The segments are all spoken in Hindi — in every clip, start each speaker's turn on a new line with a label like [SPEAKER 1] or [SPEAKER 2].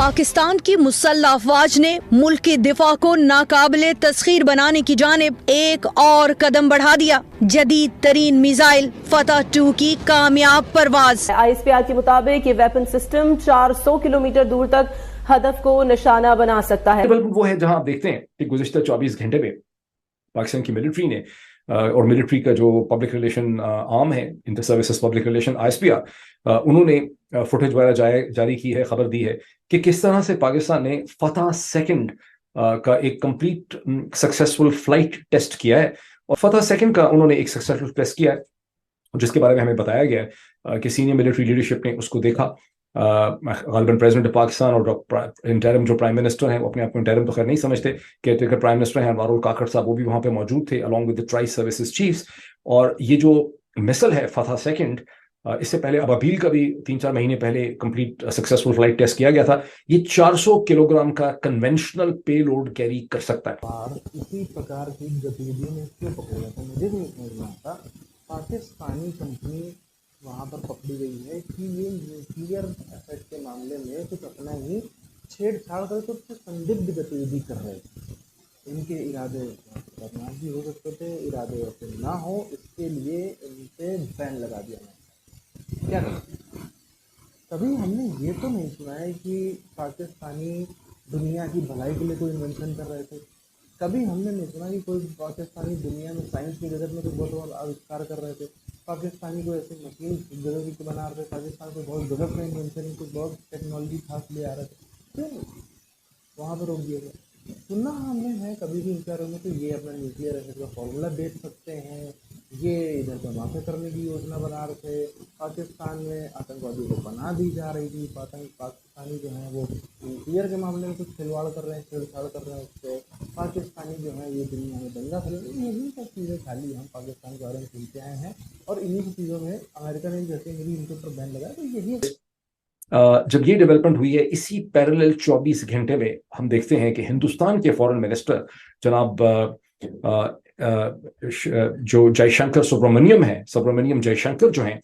[SPEAKER 1] पाकिस्तान की मुसल्लह अफवाज ने मुल्क की दिफा को नाकाबिले तस्खीर बनाने की जानिब एक और कदम बढ़ा दिया। जदीद तरीन मिसाइल फतह 2 की कामयाब परवाज।
[SPEAKER 2] ISPR के मुताबिक ये वेपन सिस्टम 400 किलोमीटर दूर तक हदफ को निशाना बना सकता है।
[SPEAKER 3] वो है जहां आप देखते हैं कि गुज़िश्ता 24 घंटे में पाकिस्तान की मिलिट्री ने और मिलिट्री का जो पब्लिक रिलेशन आर्म है, inter services public relation ISPR, उन्होंने फुटेज वगैरह जारी की है, खबर दी है कि किस तरह से पाकिस्तान ने फतह सेकंड का एक कंप्लीट सक्सेसफुल फ्लाइट टेस्ट किया है। और फतह सेकंड का उन्होंने एक सक्सेसफुल टेस्ट किया है, जिसके बारे में हमें बताया गया है कि सीनियर मिलिट्री लीडरशिप ने उसको देखा। गालिबन प्रेसिडेंट पाकिस्तान और इंटरिम जो प्राइम मिनिस्टर हैं, वो अपने आप को इंटरिम तो खैर नहीं समझते, कहते हैं प्राइम मिनिस्टर हैं अनवारुल काकड़ साहब, वो भी वहां पे मौजूद थे along with the tri services chiefs. और ये जो मिसल है फतह सेकंड, इससे पहले अबाबील का भी 3-4 महीने पहले कंप्लीट सक्सेसफुल फ्लाइट टेस्ट किया गया था। ये 400 किलोग्राम का कन्वेंशनल पे लोड कैरी कर सकता है।
[SPEAKER 4] इसी प्रकार की गतिविधियों में क्यों पकड़ा जाता है, मुझे नहीं समझ में आता। पाकिस्तानी कंपनी वहाँ पर पकड़ी गई है कि ये न्यूक्लियर एसेट के मामले में कुछ अपना ही छेड़छाड़ कर कुछ संदिग्ध गतिविधि कर रहे थे। इनके इरादे खतरनाक भी हो सकते थे, इरादे ऐसे ना हो, इसके लिए इनसे बैन लगा दिया गया। क्या करें? कभी हमने ये तो नहीं सुना है कि पाकिस्तानी दुनिया की भलाई के लिए कोई इन्वेंशन कर रहे थे। कभी हमने नहीं सुना कि कोई पाकिस्तानी दुनिया में साइंस की जगत में कोई बहुत बड़ा आविष्कार कर रहे थे। पाकिस्तानी को ऐसे मशीन गजब की बना रहे थे, पाकिस्तान को बहुत गजब का इन्वेंशन, कुछ बहुत टेक्नोलॉजी खास ले आ रहे थे, क्यों वहाँ पर रोक दिया गया? सुनना हमने है कभी भी इंक्वायरी में तो ये अपना न्यूक्लियर एसेट का फॉर्मूला बेच सकते हैं, ये इधर का माफिया करने की योजना बना रहे थे, पाकिस्तान में आतंकवादियों को पनाह दी जा रही थी, पाकिस्तानी जो है वो न्यूक्लियर के मामले में कुछ खिलवाड़ कर रहे हैं, छेड़छाड़ कर रहे हैं उससे, पाकिस्तानी जो है ये दुनिया में दंगा फैला, यही सब चीज़ें खाली हम पाकिस्तान के बारे में सुनते आए हैं। और इन्हीं सब चीज़ों में अमेरिका ने जैसे मेरी इनके ऊपर बैन लगाया, तो यही
[SPEAKER 3] जब ये डेवलपमेंट हुई है, इसी पैरेलल 24 घंटे में हम देखते हैं कि हिंदुस्तान के फॉरेन मिनिस्टर जनाब जो जयशंकर सुब्रमण्यम जयशंकर जो हैं,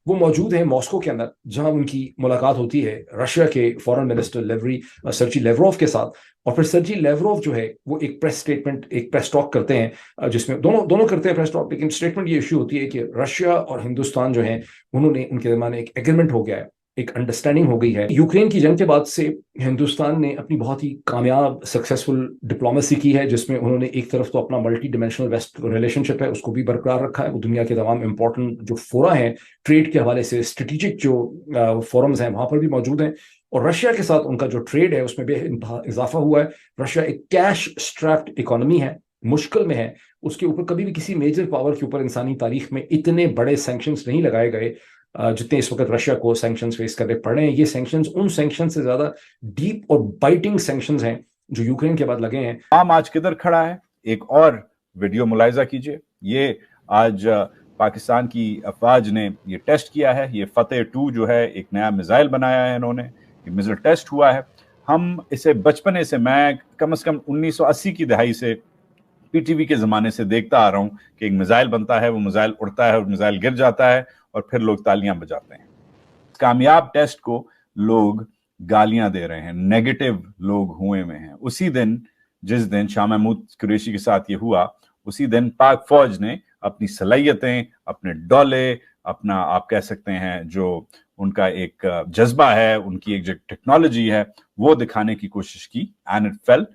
[SPEAKER 3] वो मौजूद हैं मॉस्को के अंदर, जहां उनकी मुलाकात होती है रशिया के फॉरेन मिनिस्टर सर्जी लेवरोव के साथ। और फिर सर्जी लेवरोव जो है वो एक प्रेस टॉक करते हैं, जिसमें दोनों करते हैं प्रेस टॉक, लेकिन स्टेटमेंट ये इश्यू होती है कि रशिया और हिंदुस्तान जो है उन्होंने उनके दरमियान एक एग्रीमेंट हो गया है, एक अंडरस्टैंडिंग हो गई है। यूक्रेन की जंग के बाद से हिंदुस्तान ने अपनी बहुत ही कामयाब सक्सेसफुल डिप्लोमेसी की है, जिसमें उन्होंने एक तरफ तो अपना मल्टी डिमेंशनल वेस्ट रिलेशनशिप है उसको भी बरकरार रखा है। वो दुनिया के तमाम इंपॉर्टेंट जो फोरा हैं ट्रेड के हवाले से, स्ट्रेटेजिक जो फोरम्स हैं, वहां पर भी मौजूद हैं। और रशिया के साथ उनका जो ट्रेड है उसमें भी इजाफा हुआ है। रशिया एक कैश स्ट्रैप्ड इकोनॉमी है, मुश्किल में है, उसके ऊपर कभी भी किसी मेजर पावर के ऊपर इंसानी तारीख में इतने बड़े सैंक्शंस नहीं लगाए गए जितने इस वक्त रशिया को सैंक्शंस फेस करने पड़ रहे हैं। ये सैंक्शंस उन सैंक्शंस से ज्यादा डीप और बाइटिंग सैंक्शंस हैं जो यूक्रेन के बाद लगे हैं।
[SPEAKER 5] आम आज किधर खड़ा है, एक और वीडियो मुलाहिजा कीजिए। ये आज पाकिस्तान की अफवाज ने ये टेस्ट किया है, ये फतेह 2 जो है एक नया मिसाइल बनाया है इन्होंने, ये मिसाइल टेस्ट हुआ है। हम इसे बचपने से, मैं कम से कम 1980 की दहाई से PTV के ज़माने से देखता आ रहा हूँ कि एक मिसाइल बनता है, वो मिसाइल उड़ता है, वो मिसाइल गिर जाता है और फिर लोग तालियां बजाते हैं। कामयाब टेस्ट को लोग गालियां दे रहे हैं, नेगेटिव लोग हुए में हैं। उसी दिन, जिस दिन शाह महमूद कुरैशी के साथ ये हुआ, उसी दिन पाक फौज ने अपनी सलाहियतें, अपने डोले, अपना आप कह सकते हैं जो उनका एक जज्बा है, उनकी एक जो टेक्नोलॉजी है, वो दिखाने की कोशिश की, and it fail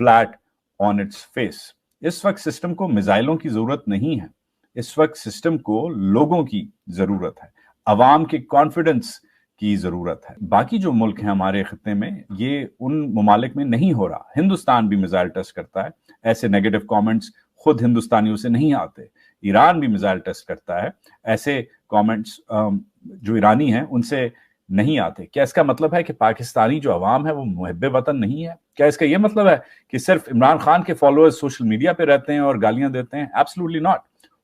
[SPEAKER 5] flat on its face. इस वक्त सिस्टम को मिसाइलों की जरूरत नहीं है, इस वक्त सिस्टम को लोगों की जरूरत है, अवाम के कॉन्फिडेंस की जरूरत है। बाकी जो मुल्क हैं हमारे खत्ते में, ये उन ममालिक में नहीं हो रहा। हिंदुस्तान भी मिसाइल टेस्ट करता है, ऐसे नेगेटिव कमेंट्स खुद हिंदुस्तानियों से नहीं आते। ईरान भी मिसाइल टेस्ट करता है, ऐसे कमेंट्स जो ईरानी हैं उनसे नहीं आते। क्या इसका मतलब है कि पाकिस्तानी जो अवाम है वो मुहब्बे वतन नहीं है? क्या इसका ये मतलब है कि सिर्फ इमरान खान के फॉलोअर्स सोशल मीडिया पे रहते हैं और गालियां देते हैं? Absolutely not.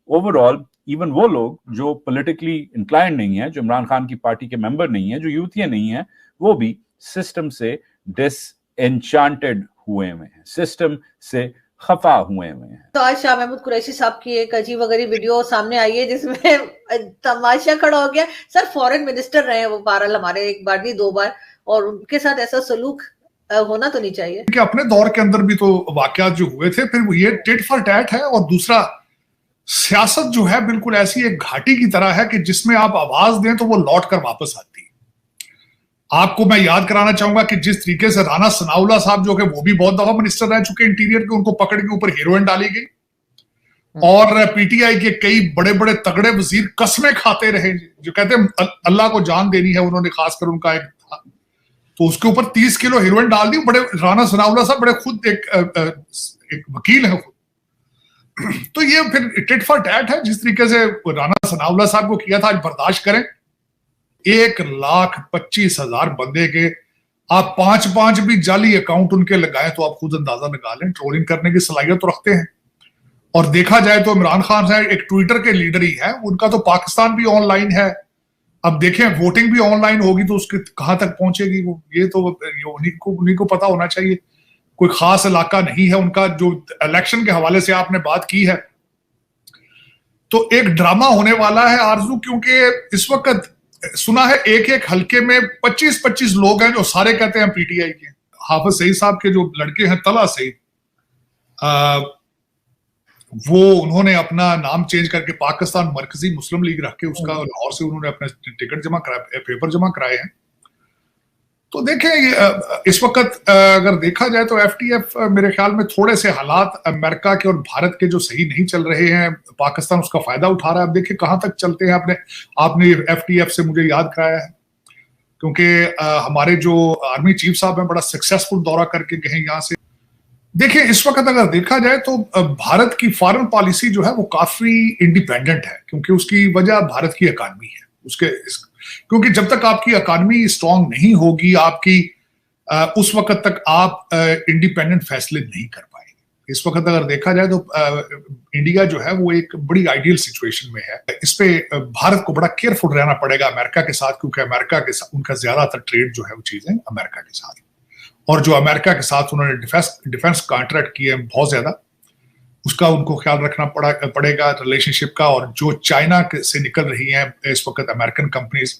[SPEAKER 5] ओवरऑल इवन वो लोग जो पॉलिटिकली इंक्लाइंड नहीं है, जो इमरान खान की पार्टी के मेंबर नहीं है, जो यूथिया नहीं है, वो भी सिस्टम से डिसएन्चांटेड हुए हुए हैं, सिस्टम से खफा हुए हैं।
[SPEAKER 6] तो आज शाह महमूद कुरैशी साहब की एक अजीब वगैरह वीडियो सामने आई है जिसमें तमाशा खड़ा हो गया। सर फॉरेन मिनिस्टर रहे हैं वो, बहरहाल हमारे एक बार नहीं 2 बार, और उनके साथ ऐसा सलूक होना तो नहीं चाहिए।
[SPEAKER 7] कि अपने दौर के अंदर भी तो वाकयात जो हुए थे, फिर ये टिट फॉर टैट है। और दूसरा, सियासत जो है बिल्कुल ऐसी एक घाटी की तरह है कि जिसमें आप आवाज दें तो वो लौट कर वापस आती है। आपको मैं याद कराना चाहूंगा कि जिस तरीके से राणा सनाउल्लाह साहब जो कि वो भी बहुत दफा मिनिस्टर रह चुके इंटीरियर के, उनको पकड़ के ऊपर हेरोइन डाली गई और पीटीआई के कई बड़े बड़े तगड़े वजीर कसमें खाते रहे जो कहते हैं अल्लाह को जान देनी है उन्होंने, खासकर उनका एक था, तो उसके ऊपर 30 किलो हेरोइन डाल दी। बड़े राणा सनाउल्लाह साहब बड़े खुद एक वकील है खुद। तो ये फिर टिट फॉर टैट है। जिस तरीके से राणा सनाउल्लाह साहब को किया था, आज बर्दाश्त करें। 1,25,000 बंदे के आप 5 भी जाली अकाउंट उनके लगाए तो आप खुद अंदाजा लगा लें, ट्रोलिंग करने की सलाहियत तो रखते हैं। और देखा जाए तो इमरान खान साहब एक ट्विटर के लीडर ही है, उनका तो पाकिस्तान भी ऑनलाइन है। अब देखें वोटिंग भी ऑनलाइन होगी तो उसके कहां तक पहुंचेगी वो, ये तो उन्हीं को पता होना चाहिए। कोई खास इलाका नहीं है उनका। जो इलेक्शन के हवाले से आपने बात की है तो एक ड्रामा होने वाला है आरजू, क्योंकि इस वक्त सुना है एक एक हल्के में 25-25 लोग हैं जो सारे कहते हैं पीटीआई के। हाफिज सईद साहब के जो लड़के हैं तला सईद, वो उन्होंने अपना नाम चेंज करके पाकिस्तान मरकजी मुस्लिम लीग रख के उसका लाहौर से उन्होंने अपने टिकट जमा कराए, पेपर जमा कराए हैं। तो देखें इस वक्त अगर देखा जाए तो एफटीएफ मेरे ख्याल में थोड़े से हालात अमेरिका के और भारत के जो सही नहीं चल रहे हैं, पाकिस्तान उसका फायदा उठा रहा है। अब देखिए कहां तक चलते हैं। आपने एफटीएफ से मुझे याद कराया है, क्योंकि हमारे जो आर्मी चीफ साहब हैं बड़ा सक्सेसफुल दौरा करके गए यहाँ से। देखिए इस वक्त अगर देखा जाए तो भारत की फॉरेन पॉलिसी जो है वो काफी इंडिपेंडेंट है, क्योंकि उसकी वजह भारत की इकानमी है। क्योंकि जब तक आपकी इकानमी स्ट्रांग नहीं होगी, आपकी उस वक्त तक आप इंडिपेंडेंट फैसले नहीं कर पाएंगे। इस वक्त अगर देखा जाए तो इंडिया जो है वो एक बड़ी आइडियल सिचुएशन में है। इस पे भारत को बड़ा केयरफुल रहना पड़ेगा अमेरिका के साथ, क्योंकि अमेरिका के साथ उनका ज्यादातर ट्रेड जो है वो चीजें अमेरिका के साथ, और जो अमेरिका के साथ उन्होंने डिफेंस कॉन्ट्रैक्ट किए हैं बहुत ज्यादा, उसका उनको ख्याल रखना पड़ेगा रिलेशनशिप का। और जो चाइना से निकल रही हैं इस वक्त अमेरिकन कंपनीज,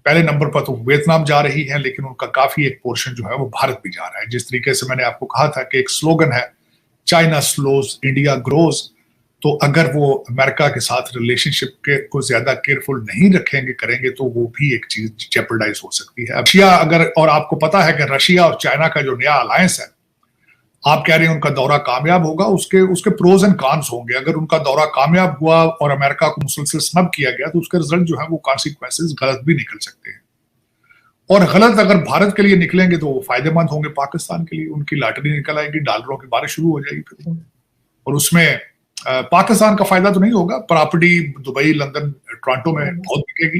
[SPEAKER 7] पहले नंबर पर तो वियतनाम जा रही है, लेकिन उनका काफी एक पोर्शन जो है वो भारत भी जा रहा है। जिस तरीके से मैंने आपको कहा था कि एक स्लोगन है चाइना स्लोज इंडिया ग्रोज, तो अगर वो अमेरिका के साथ रिलेशनशिप को ज्यादा केयरफुल नहीं रखेंगे करेंगे तो वो भी एक चीज जेपरडाइज हो सकती है। रशिया अगर, और आपको पता है कि रशिया और चाइना का जो नया अलायंस है, आप कह रहे हैं उनका दौरा कामयाब होगा, उसके प्रोज एंड कॉन्स होंगे। अगर उनका दौरा कामयाब हुआ और अमेरिका को मुसलसल स्नब किया गया तो उसके रिजल्ट जो है वो कॉन्सिक्वेंसेस गलत भी निकल सकते हैं। और गलत अगर भारत के लिए निकलेंगे तो वो फायदेमंद होंगे पाकिस्तान के लिए। उनकी लॉटरी निकल आएगी, डॉलरों की बारिश शुरू हो जाएगी फिर, और उसमें पाकिस्तान का फायदा तो नहीं होगा। प्रॉपर्टी दुबई, लंदन, टोरंटो में बहुत बिकेगी,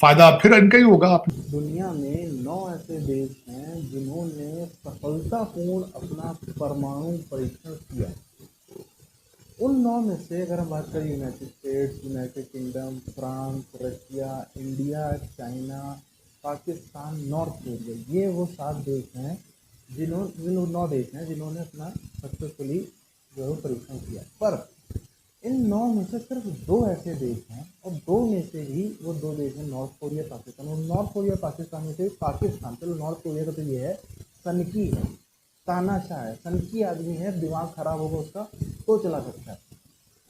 [SPEAKER 7] फायदा फिर इनका ही होगा।
[SPEAKER 4] दुनिया में 9 ऐसे देश हैं जिन्होंने सफलतापूर्ण अपना परमाणु परीक्षण किया। उन 9 में से अगर हम बात करें United states, United kingdom, France, Russia, India, China, Pakistan, north Korea, ये वो 7 देश हैं 9 देश हैं जिन्होंने अपना सक्सेसफुली जो है परीक्षण किया। पर इन 9 में से सिर्फ 2 ऐसे देश हैं, और 2 में से ही वो 2 देश हैं नॉर्थ कोरिया, पाकिस्तान। और नॉर्थ कोरिया पाकिस्तान में से पाकिस्तान, चलो नॉर्थ कोरिया का तो ये है सनकी है, तानाशाह है, सनकी आदमी है, दिमाग खराब होगा उसका तो चला सकता है।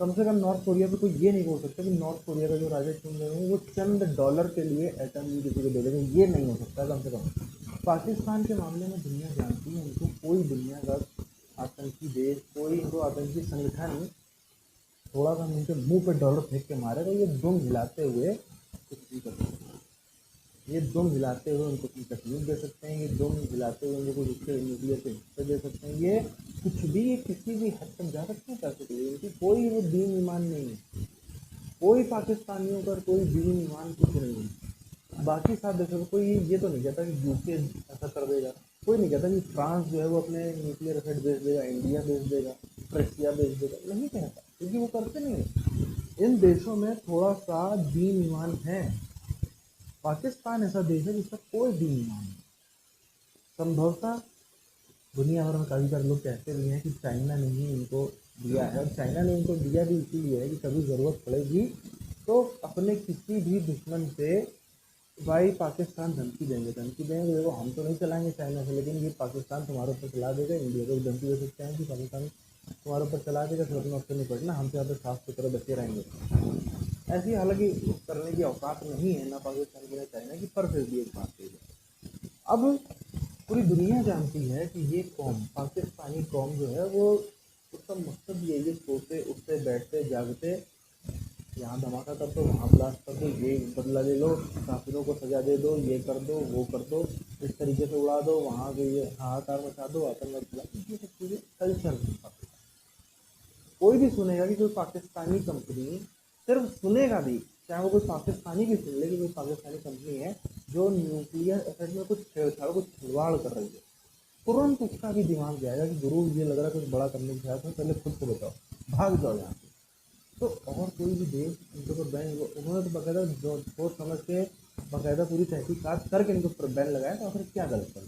[SPEAKER 4] कम से कम नॉर्थ कोरिया पे कोई ये नहीं बोल सकता कि नॉर्थ कोरिया का जो राजा चुन रहे हैं वो चंद डॉलर के लिए एटम भी किसी को दे देंगे, ये नहीं हो सकता। कम से कम पाकिस्तान के मामले में दुनिया जानती है उनको कोई दुनिया का आतंकी देश, कोई इनको आतंकी संगठन थोड़ा सा उनके मुंह पे डॉलर फेंक के मारेगा, ये दुम हिलाते हुए कुछ भी कर सकते हैं। ये दुम हिलाते हुए उनको कुछ तकलीफ दे सकते हैं, ये दुम हिलाते हुए उनको कुछ उसके न्यूक्लियर के हिस्से दे सकते हैं, ये कुछ भी किसी भी हद तक जा सकते हैं पैसे के लिए। इनकी कोई वो दीन ईमान नहीं है, कोई पाकिस्तानियों का कोई दीन ईमान कुछ नहीं है। बाकी 7 देशों को कोई ये तो नहीं कहता कि यूके ऐसा कर देगा, कोई नहीं कहता कि फ्रांस जो है वो अपने न्यूक्लियर असेट बेच देगा, इंडिया बेच देगा, रशिया बेच देगा, नहीं कहता, क्योंकि वो करते नहीं है। इन देशों में थोड़ा सा दीन ईमान है। पाकिस्तान ऐसा देश है जिसका कोई दीन ईमान नहीं। संभवतः दुनिया भर में काफ़ी सारे लोग कहते भी हैं कि चाइना ने ही इनको दिया है, और चाइना ने इनको दिया भी इसीलिए है कि कभी ज़रूरत पड़ेगी तो अपने किसी भी दुश्मन से भाई पाकिस्तान धमकी देंगे देखो हम तो नहीं चलाएंगे चाइना से, लेकिन ये पाकिस्तान तुम्हारे ऊपर चला देगा। इंडिया को धमकी दे सकते हैं कि पाकिस्तान तुम्हारे ऊपर चला देगा, फिर अपने उससे निपटना, हम तो यहाँ पे साफ सुथरा बचे रहेंगे। ऐसी हालांकि करने की औकात नहीं है ना पाकिस्तान की ना चाइना की, पर फिर भी एक बात है, अब पूरी दुनिया जानती है कि ये कौम, पाकिस्तानी कौम जो है वो, उसका मकसद ये है सोते उठते बैठते जागते, यहाँ धमाका कर दो, वहाँ ब्लास्ट कर दो, ये बदला ले लो, काफिरों को सजा दे दो, ये कर दो वो कर दो, इस तरीके से उड़ा दो, वहाँ के ये हाहाकार मचा दो, आतंकवाद फैला दो, ये सब चीज़ें कल्चर है। कोई भी सुनेगा कि कोई पाकिस्तानी कंपनी, सिर्फ सुनेगा भी, चाहे वो कोई पाकिस्तानी भी सुन ले कि कोई पाकिस्तानी कंपनी है जो न्यूक्लियर एसेट में कुछ छेड़छाड़ कुछ खिलवाड़ कर रही है, तुरंत उसका भी दिमाग जाएगा कि गुरु ये लग रहा है कुछ बड़ा करने की है, पहले खुद को बचाओ, भाग जाओ यहाँ से। तो और कोई भी देश इनके ऊपर बैन, उन्होंने तो बाकायदा जो सोच समझ के बाकायदा पूरी तहकीकात करके इनके ऊपर बैन लगाया, तो आखिर क्या गलत कर दी।